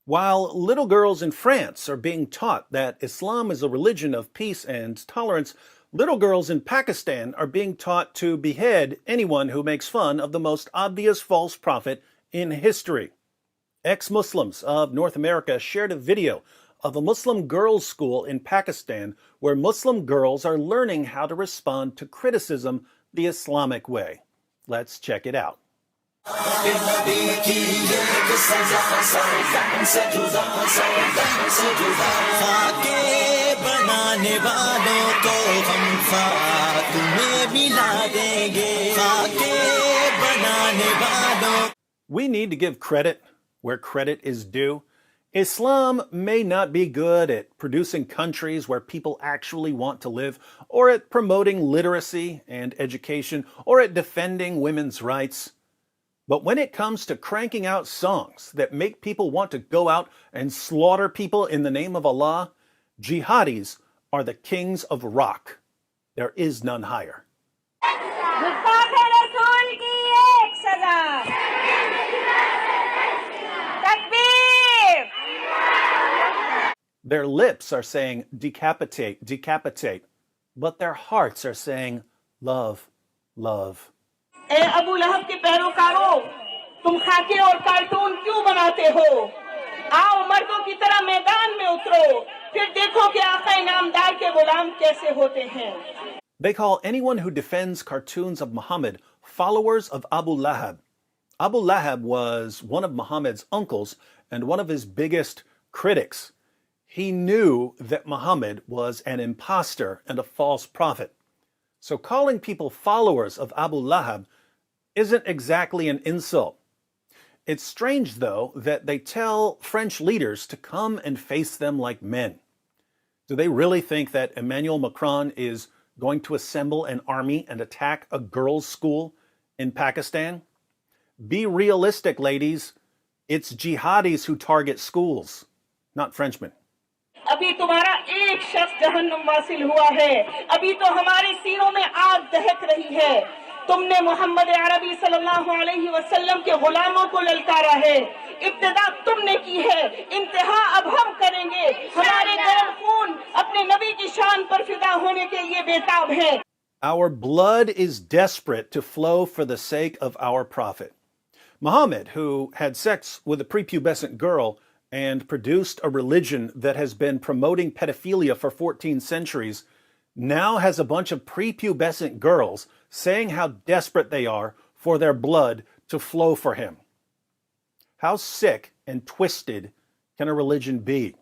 While little girls in France are being taught that Islam is a religion of peace and tolerance, little girls in Pakistan are being taught to behead anyone who makes fun of the most obvious false prophet in history. Ex-Muslims of North America shared a video of a Muslim girls' school in Pakistan where Muslim girls are learning how to respond to criticism the Islamic way. Let's check it out. We need to give credit where credit is due. Islam may not be good at producing countries where people actually want to live, or at promoting literacy and education, or at defending women's rights. But when it comes to cranking out songs that make people want to go out and slaughter people in the name of Allah, jihadis are the kings of rock. There is none higher. Their lips are saying decapitate, decapitate, but their hearts are saying love, love. ए अबू लहब के पैरोकारों, तुम खाके और cartoon क्यों बनाते हो? आओ मर्दों की तरह मैदान में उतरो, फिर देखो कि आका इनामदार के गुलाम कैसे होते हैं. They call anyone who defends cartoons of Muhammad followers of Abu Lahab. Abu Lahab was one of Muhammad's uncles and one of his biggest critics. He knew that Muhammad was an impostor and a false prophet. So calling people followers of Abu Lahab isn't exactly an insult. It's strange, though, that they tell French leaders to come and face them like men. Do they really think that Emmanuel Macron is going to assemble an army and attack a girls' school in Pakistan? Be realistic, ladies. It's jihadis who target schools, not Frenchmen. अभी तुम्हारा एक शख्स जहन्नुम Vasil हुआ है. अभी तो हमारे सीनों में आग दहक रही है. तुमने मोहम्मद अरबी सल्लल्लाहु अलैहि वसल्लम के गुलामों को ललकारा है. इब्तिदा तुमने की है, इंतहा अब हम करेंगे. हमारे गर्म खून अपने नबी की शान पर फिदा होने के लिए बेताब है. Our blood is desperate to flow for the sake of our prophet. Muhammad, who had sex with a prepubescent girl and produced a religion that has been promoting pedophilia for 14 centuries, now has a bunch of prepubescent girls saying how desperate they are for their blood to flow for him. How sick and twisted can a religion be?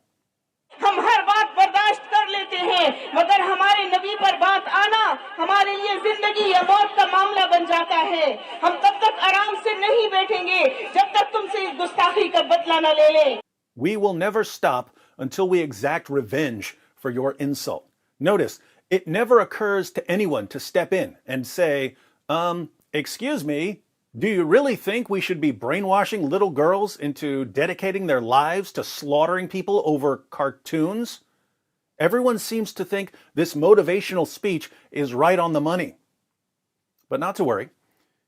हम हर बात बर्दाश्त कर लेते हैं, मगर हमारे नबी पर बात आना हमारे लिए जिंदगी या मौत का मामला बन जाता है. हम तब तक आराम से नहीं बैठेंगे जब तक तुमसे इस गुस्ताखी का बदला न ले लें. We will never stop until we exact revenge for your insult. Notice, it never occurs to anyone to step in and say, excuse me, do you really think we should be brainwashing little girls into dedicating their lives to slaughtering people over cartoons? Everyone seems to think this motivational speech is right on the money. But not to worry.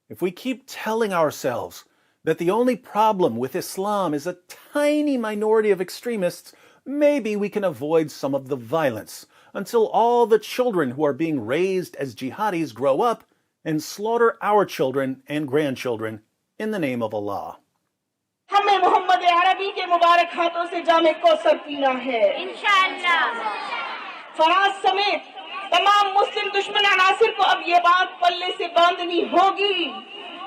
If we keep telling ourselves that the only problem with Islam is a tiny minority of extremists, maybe we can avoid some of the violence until all the children who are being raised as jihadis grow up and slaughter our children and grandchildren in the name of Allah. हमें मोहम्मद अरबी के मुबारक हाथों से जामे कौसर पीना है इंशाअल्लाह. फराज समेत तमाम मुस्लिम दुश्मन अनासिर को अब ये बात पल्ले से बांधनी होगी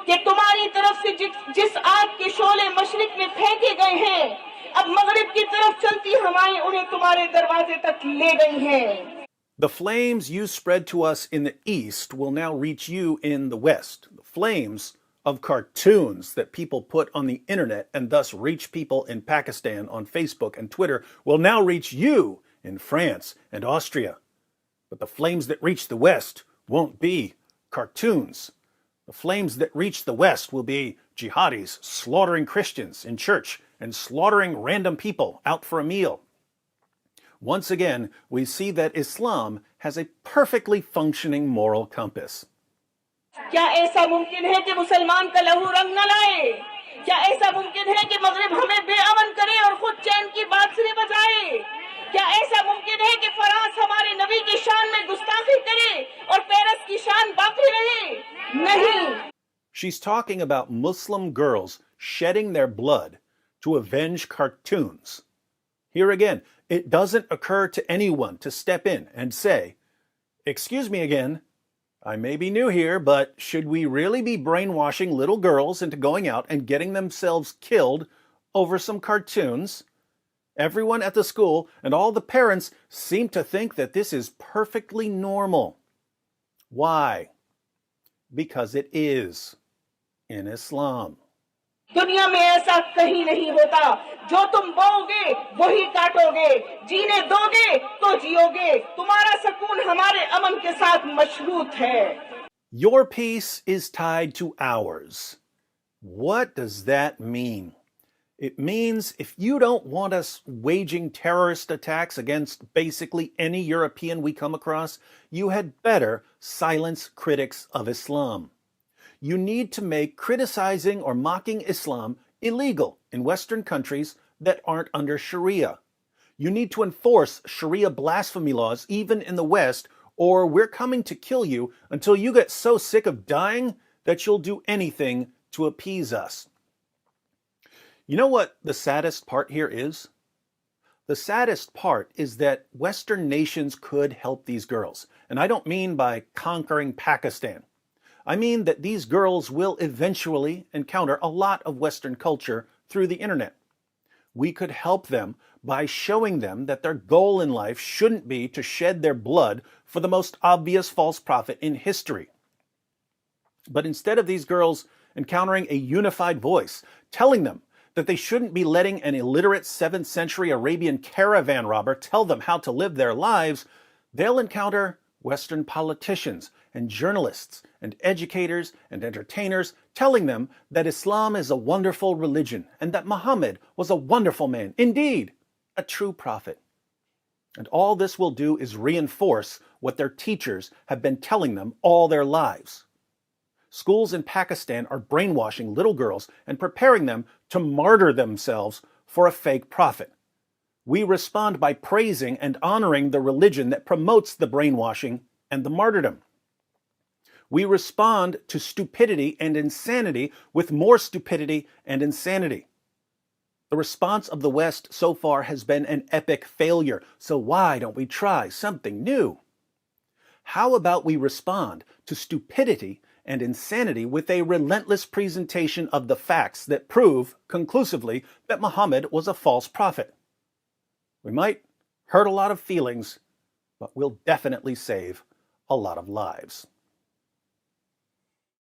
कि तुम्हारी तरफ से जिस आग के शोले मशरिक में फेंके गए हैं, अब मगरिब की तरफ चलती हवाएं उन्हें तुम्हारे दरवाजे तक ले गई हैं. The flames you spread to us in the east will now reach you in the west. The flames of cartoons that people put on the internet and thus reach people in Pakistan on Facebook and Twitter will now reach you in France and Austria. But the flames that reach the west won't be cartoons. The flames that reach the west will be jihadis slaughtering Christians in church and slaughtering random people out for a meal. Once again, we see that Islam has a perfectly functioning moral compass. क्या ऐसा मुमकिन है कि मुसलमान का लहू रंग न लाए? क्या ऐसा मुमकिन है कि मगरिब हमें बेअमन करे और खुद She's talking about Muslim girls shedding their blood to avenge cartoons. Here again, it doesn't occur to anyone to step in and say, "Excuse me again, I may be new here, but should we really be brainwashing little girls into going out and getting themselves killed over some cartoons?" Everyone at the school and all the parents seem to think that this is perfectly normal. Why? Because it is in Islam. दुनिया में ऐसा कहीं नहीं होता जो तुम बोओगे वही काटोगे जीने दोगे तो जियोगे तुम्हारा सुकून हमारे अमन के साथ मशरूत है Your peace is tied to ours. What does that mean? It means if you don't want us waging terrorist attacks against basically any European we come across, you had better silence critics of Islam. You need to make criticizing or mocking Islam illegal in Western countries that aren't under Sharia. You need to enforce Sharia blasphemy laws even in the West, or we're coming to kill you until you get so sick of dying that you'll do anything to appease us. You know what the saddest part here is? The saddest part is that Western nations could help these girls. And I don't mean by conquering Pakistan. I mean that these girls will eventually encounter a lot of Western culture through the internet. We could help them by showing them that their goal in life shouldn't be to shed their blood for the most obvious false prophet in history. But instead of these girls encountering a unified voice, telling them that they shouldn't be letting an illiterate 7th century Arabian caravan robber tell them how to live their lives, they'll encounter Western politicians and journalists and educators and entertainers telling them that Islam is a wonderful religion and that Muhammad was a wonderful man, indeed, a true prophet. And all this will do is reinforce what their teachers have been telling them all their lives. Schools in Pakistan are brainwashing little girls and preparing them to martyr themselves for a fake prophet. We respond by praising and honoring the religion that promotes the brainwashing and the martyrdom. We respond to stupidity and insanity with more stupidity and insanity. The response of the West so far has been an epic failure, so why don't we try something new? How about we respond to stupidity and insanity with a relentless presentation of the facts that prove conclusively that Muhammad was a false prophet? We might hurt a lot of feelings, but we'll definitely save a lot of lives.